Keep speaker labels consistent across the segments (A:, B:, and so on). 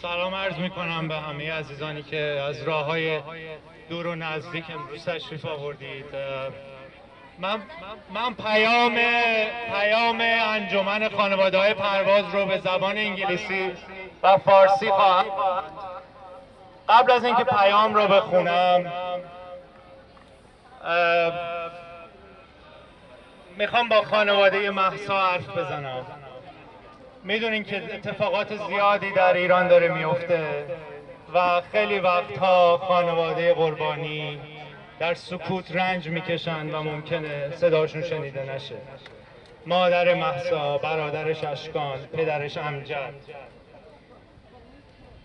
A: سلام عرض میکنم به همه عزیزانی که از راه‌های دور و نزدیک امروز تشریف آوردید. من پیام انجمن خانواده‌های پرواز رو به زبان انگلیسی و فارسی خواهم. قبل از اینکه پیام رو بخونم میخوام با خانواده مهسا حرف بزنم. میدونین که اتفاقات زیادی در ایران داره میفته و خیلی وقتها خانواده قربانی در سکوت رنج میکشن و ممکنه صداشون شنیده نشه. مادر مهسا، برادرش اشکان، پدرش امجد.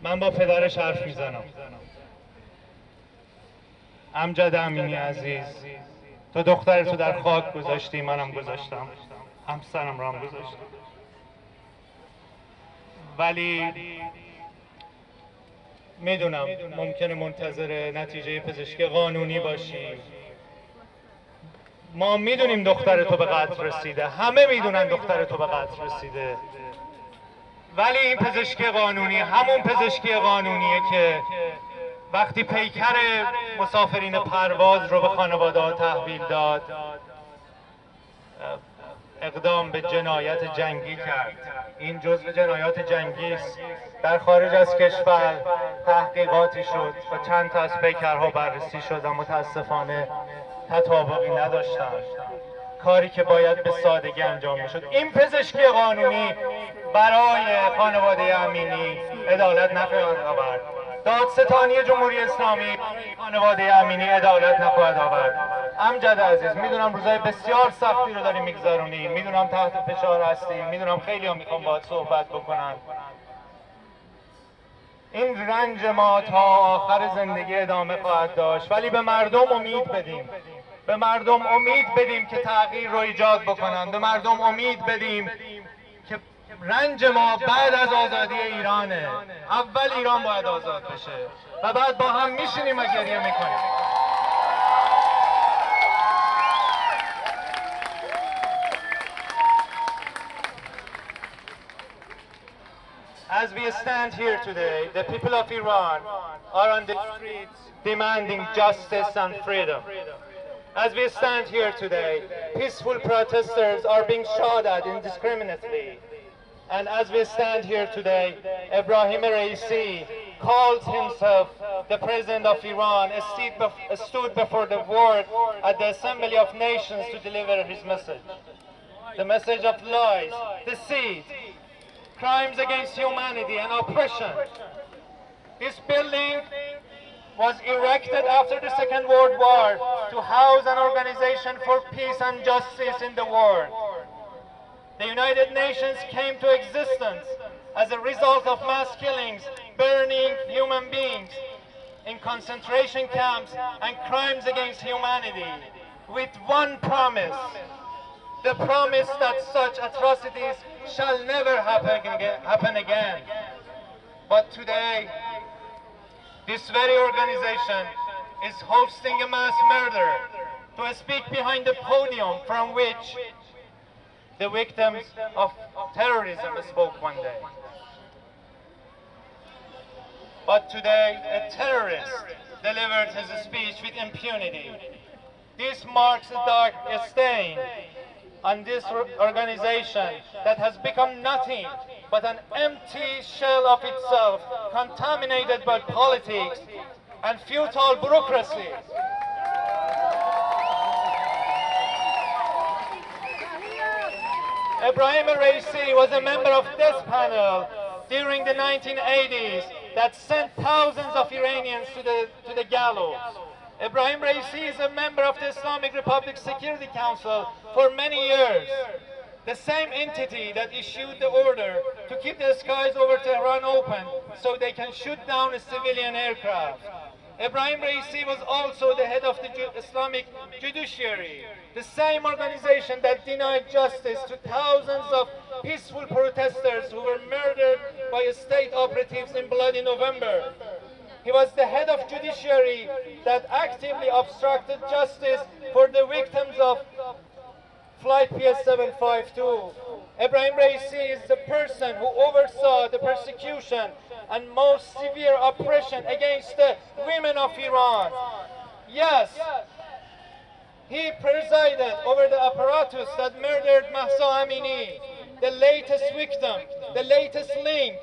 A: من با پدرش حرف میزنم. امجد امینی عزیز، تو دخترتو در خاک گذاشتی، منم گذاشتم، همسرم رو هم گذاشتم، ولی میدونم ممکنه منتظر نتیجه پزشکی قانونی باشی. ما میدونیم دختر تو به قتل رسیده، همه میدونن دختر تو به قتل رسیده، ولی این پزشکی قانونی همون پزشکی قانونیه که وقتی پیکر مسافرین پرواز رو به خانواده ها تحویل داد اقدام به جنایت جنگی کرد. این جزء جنایات جنگی است. در خارج از کشور تحقیقاتی شد و چند تا از پیکرها بررسی شد و متاسفانه تطابقی نداشتند. کاری که باید به سادگی انجام میشد. این پزشکی قانونی برای خانواده امینی عدالت نخواهد آورد. دادستانی جمهوری اسلامی خانواده امینی عدالت نخواهد آورد. امجد عزیز، میدونم روزای بسیار سختی رو داری میگذرونی، میدونم تحت فشار هستی، میدونم خیلی ها میخوام باهات صحبت بکنن. این رنج ما تا آخر زندگی ادامه خواهد داشت، ولی به مردم امید بدیم. به مردم امید بدیم که تغییر رو ایجاد بکنن. به مردم امید بدیم که رنج ما بعد از آزادی ایرانه. اول ایران باید آزاد بشه و بعد با هم میشینیم و گریه میکنیم. As we stand here today, the people of Iran are on the streets demanding justice and freedom. As we stand here today, peaceful protesters are being shot at indiscriminately. And as we stand here today, Ebrahim Raisi called himself the President of Iran, stood before the world at the Assembly of Nations to deliver his message. The message of lies, deceit, crimes against humanity and oppression. This building was erected after the Second World War to house an organization for peace and justice in the world. The United Nations came to existence as a result of mass killings, burning human beings in concentration camps and crimes against humanity, with one promise: the promise that such atrocities shall never happen again. But today, this very organization is hosting a mass murder to speak behind the podium from which the victims of terrorism spoke one day. But today, a terrorist delivered his speech with impunity. This marks a dark stain on this organization that has become nothing but an empty shell of itself, contaminated by politics and futile bureaucracy. Ebrahim Raisi was a member of this panel during the 1980s that sent thousands of Iranians to the gallows. Ebrahim Raisi is a member of the Islamic Republic Security Council for many years, the same entity that issued the order to keep the skies over Tehran open so they can shoot down civilian aircraft. Ebrahim Raisi was also the head of the Islamic Judiciary, the same organization that denied justice to thousands of peaceful protesters who were murdered by state operatives in bloody November. He was the head of judiciary that actively obstructed justice for the victims of Flight PS752. Ebrahim Raisi is the person who oversaw the persecution and most severe oppression against the women of Iran. Yes, he presided over the apparatus that murdered Mahsa Amini, the latest victim, the latest link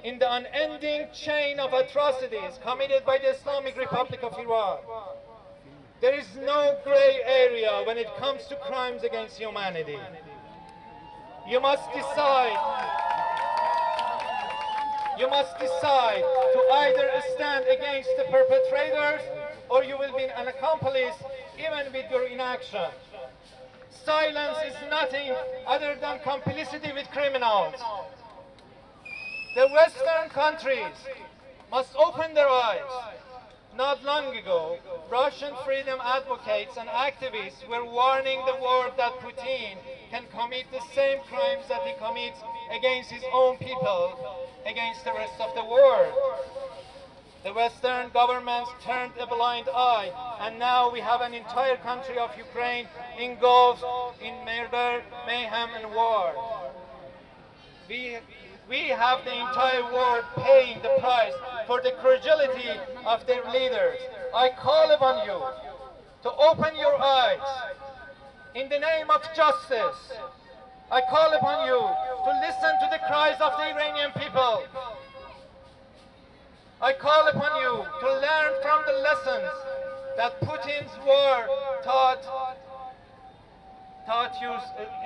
A: in the unending chain of atrocities committed by the Islamic Republic of Iran. There is no gray area when it comes to crimes against humanity. You must decide to either stand against the perpetrators or you will be an accomplice even with your inaction. Silence is nothing other than complicity with criminals. The Western countries must open their eyes. Not long ago, Russian freedom advocates and activists were warning the world that Putin can commit the same crimes that he commits against his own people, against the rest of the world. The Western governments turned a blind eye, and now we have an entire country of Ukraine engulfed in murder, mayhem, and war. We have the entire world paying the price for the credulity of their leaders. I call upon you to open your eyes in the name of justice. I call upon you to listen to the cries of the Iranian people. I call upon you to learn from the lessons that Putin's war taught you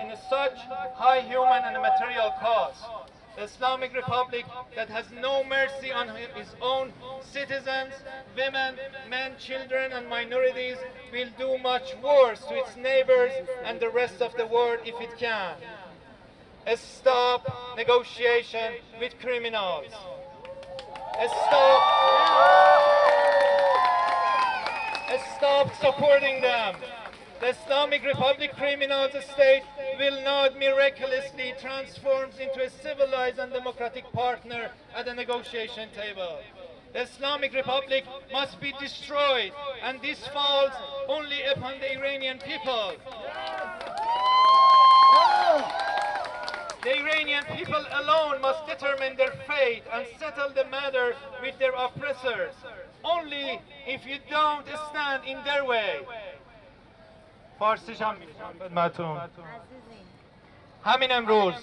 A: in such high human and material cost. The Islamic Republic that has no mercy on its own citizens, women, men, children, and minorities will do much worse to its neighbors and the rest of the world if it can. Stop negotiation with criminals. Stop supporting them. The Islamic Republic criminals state will not miraculously transform into a civilized and democratic partner at the negotiation table. The Islamic Republic must be destroyed, and this falls only upon the Iranian people. The Iranian people alone must determine their fate and settle the matter with their oppressors. Only if you don't stand in their way. فارسیش هم خدمتتون. همین امروز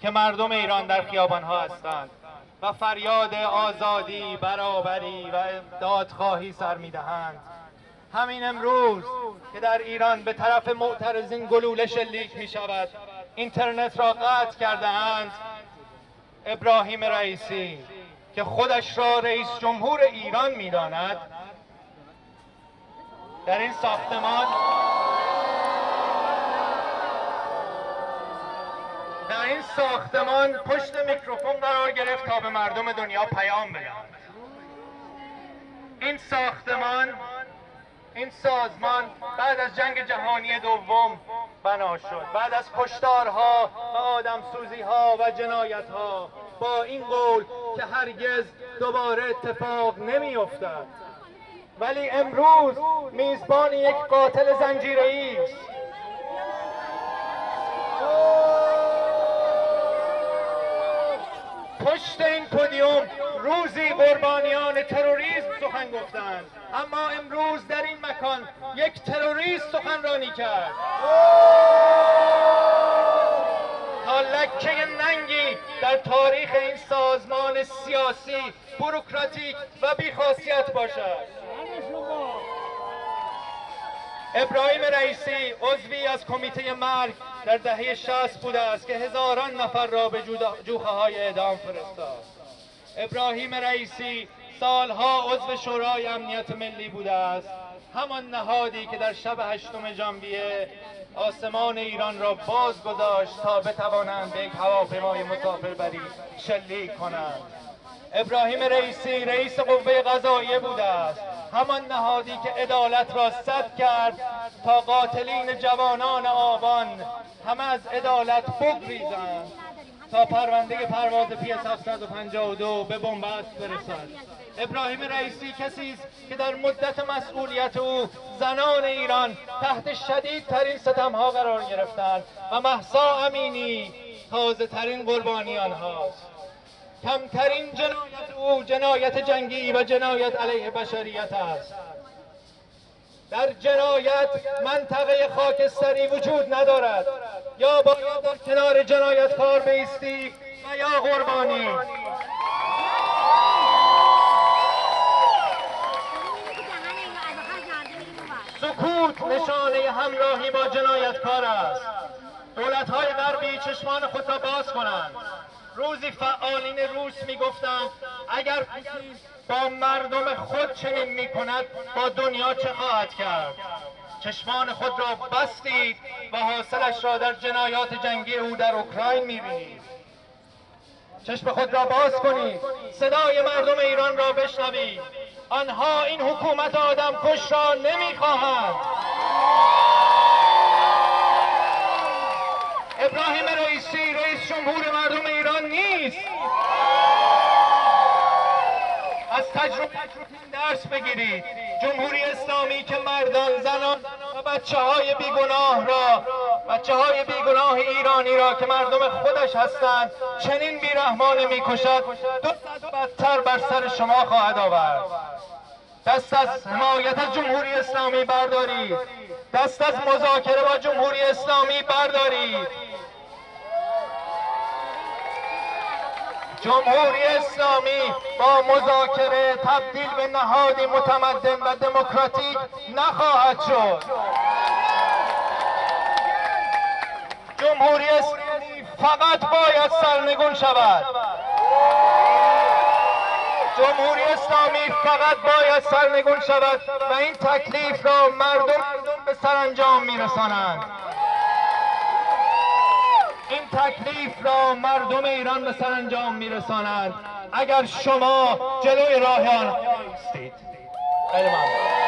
A: که مردم ایران در خیابان‌ها هستند و فریاد آزادی، برابری و دادخواهی سر می‌دهند. همین امروز که در ایران به طرف معترضین گلوله شلیک می‌شود، اینترنت را قطع کرده‌اند. ابراهیم رئیسی که خودش را رئیس جمهور ایران می‌داند، در این ساختمان پشت میکروفون قرار گرفت تا به مردم دنیا پیام بدهد. این سازمان بعد از جنگ جهانی دوم بنا شد. بعد از کشتارها و آدمسوزی‌ها و جنایت‌ها با این قول که هرگز دوباره اتفاق نمی‌افتد. ولی امروز میزبان یک قاتل زنجیره‌ای است. پشت این پودیوم روزی قربانیان تروریسم سخن گفتند، اما امروز در این مکان یک تروریست سخنرانی کرد. تا لکه ننگی در تاریخ این سازمان سیاسی، بوروکراتیک و بیخاصیت باشد. ابراهیم رئیسی عضوی از کمیته مرگ در دهه 60 بوده است که هزاران نفر را به جوخه‌های اعدام فرستاد. ابراهیم رئیسی سالها عضو شورای امنیت ملی بوده است، همان نهادی که در شب 8 ژانویه آسمان ایران را باز گذاشت تا بتوانند به یک هواپیمای مسافربری شلیک کنند. ابراهیم رئیسی رئیس قوه قضاییه بوده است، همان نهادی که عدالت را سد کرد تا قاتلین جوانان آبان همه از عدالت بگریزند تا پرونده پرواز PS 752 به بنبست برسد. ابراهیم رئیسی کسی است که در مدت مسئولیت او زنان ایران تحت شدیدترین ستم‌ها قرار گرفتند و مهسا امینی تازه ترین قربانیان هاست. کمترین جنایت او جنایت جنگی و جنایت علیه بشریت است. در جنایت منطقه خاکستری وجود ندارد. یا باید در کنار جنایتکار بایستی و یا قربانی. سکوت نشانه همراهی با جنایتکار است. دولت‌های غربی چشمان خود را باز کنند. روزی فعالین روس می‌گفتند اگر پوتین با مردم خود چنین می‌کند با دنیا چه خواهد کرد؟ چشمان خود را بستید و حاصلش را در جنایات جنگی او در اوکراین می‌بینید. چشم خود را باز کنید، صدای مردم ایران را بشنوید. آنها این حکومت آدمکش را نمی‌خواهند. ابراهیم رئیسی رئیس جمهور مردم ایران نیست. از تجربه درس بگیرید. جمهوری اسلامی که مردان، زنان و بچه‌های بیگناه ایرانی را که مردم خودش هستند چنین بیرحمانه می‌کشد، 200 بدتر بر سر شما خواهد آورد. دست از حمایت از جمهوری اسلامی بردارید. دست از مذاکره با جمهوری اسلامی بردارید. جمهوری اسلامی با مذاکره تبدیل به نهادی متمدن و دموکراتیک نخواهد شد. جمهوری اسلامی فقط باید سرنگون شود. جمهوری اسلامی فقط باید سرنگون شود و این تکلیف را مردم به سرانجام میرسانند. این تکلیف را مردم ایران به سرانجام میرسانند اگر شما جلوی راه آنها ایستید. خیلی ممنون.